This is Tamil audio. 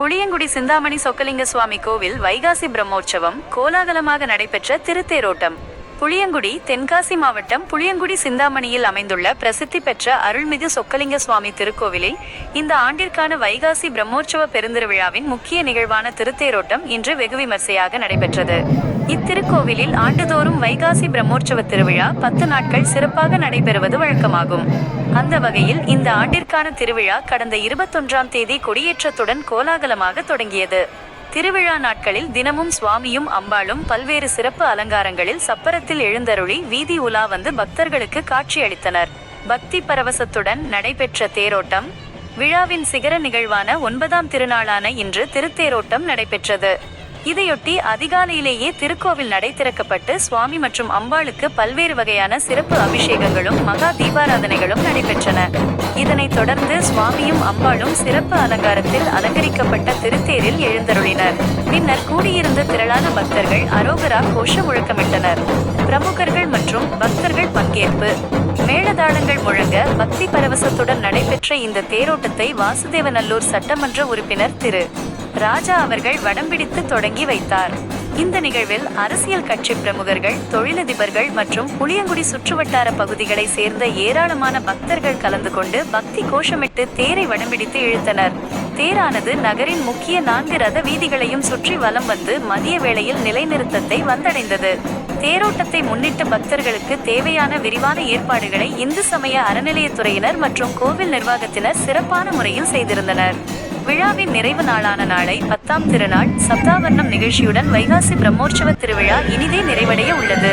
புளியங்குடி சிந்தாமணி சொக்கலிங்க சுவாமி கோவில் வைகாசி பிரம்மோற்சவம் கோலாகலமாக நடைபெற்ற திருத்தேரோட்டம். புளியங்குடி தென்காசி மாவட்டம் புளியங்குடி சிந்தாமணியில் அமைந்துள்ள பிரசித்தி பெற்ற அருள்மிகு சொக்கலிங்க சுவாமி திருக்கோவிலில் இந்த ஆண்டிற்கான வைகாசி பிரம்மோற்சவ பெருந்திருவிழாவின் முக்கிய நிகழ்வான திருத்தேரோட்டம் இன்று வெகு விமர்சையாக நடைபெற்றது. இத்திருக்கோவிலில் ஆண்டுதோறும் வைகாசி பிரம்மோற்சவ திருவிழா 10 நாட்கள் சிறப்பாக நடைபெறுவது வழக்கமாகும். அந்த வகையில் இந்த ஆண்டிற்கான திருவிழா கடந்த 21ஆம் தேதி கொடியேற்றத்துடன் கோலாகலமாக தொடங்கியது. திருவிழா நாட்களில் தினமும் சுவாமியும் அம்பாளும் பல்வேறு சிறப்பு அலங்காரங்களில் சப்பரத்தில் எழுந்தருளி வீதி உலா வந்து பக்தர்களுக்கு காட்சியளித்தனர். பக்தி பரவசத்துடன் நடைபெற்ற தேரோட்டம். விழாவின் சிகர நிகழ்வான 9ஆம் திருநாளான இன்று திருத்தேரோட்டம் நடைபெற்றது. இதையொட்டி அதிகாலையிலேயே திருக்கோவில் நடை திறக்கப்பட்டு சுவாமி மற்றும் அம்பாளுக்கு பல்வேறு வகையான சிறப்பு அபிஷேகங்களும் மகா தீபாராதனைகளும் நடைபெற்றன. இதனைத் தொடர்ந்து சுவாமியும் அம்பாளும் சிறப்பு அலங்காரத்தில் அலங்கரிக்கப்பட்ட திருத்தேரில் எழுந்தருளினர். பின்னர் கூடியிருந்த திரளான பக்தர்கள் அரோகரா கோஷ முழக்கமிட்டனர். பிரமுகர்கள் மற்றும் பக்தர்கள் பங்கேற்பு. மேளதாளங்கள் முழங்க பக்தி பரவசத்துடன் நடைபெற்ற இந்த தேரோட்டத்தை வாசுதேவநல்லூர் சட்டமன்ற உறுப்பினர் திரு ராஜா அவர்கள் வடம்பிடித்து தொடங்கி வைத்தார். இந்த நிகழ்வில் அரசியல் கட்சி பிரமுகர்கள், தொழிலதிபர்கள் மற்றும் புளியங்குடி சுற்றுவட்டார பகுதிகளை சேர்ந்த ஏராளமான பக்தர்கள் கலந்து கொண்டு பக்தி கோஷமிட்டு தேரை வடம்பிடித்து இழுத்தனர். தேரானது நகரின் முக்கிய 4 ரத வீதிகளையும் சுற்றி வலம் வந்து மதிய வேளையில் நிலைநிறுத்தத்தை வந்தடைந்தது. தேரோட்டத்தை முன்னிட்டு பக்தர்களுக்கு தேவையான விரிவான ஏற்பாடுகளை இந்து சமய அறநிலையத்துறையினர் மற்றும் கோவில் நிர்வாகத்தினர் சிறப்பான முறையில் செய்திருந்தனர். விழாவின் நிறைவு நாளான நாளை 10ஆம் திருநாள் சப்தாவர்ணம் நிகழ்ச்சியுடன் வைகாசி பிரம்மோற்சவ திருவிழா இனிதே நிறைவடைய உள்ளது.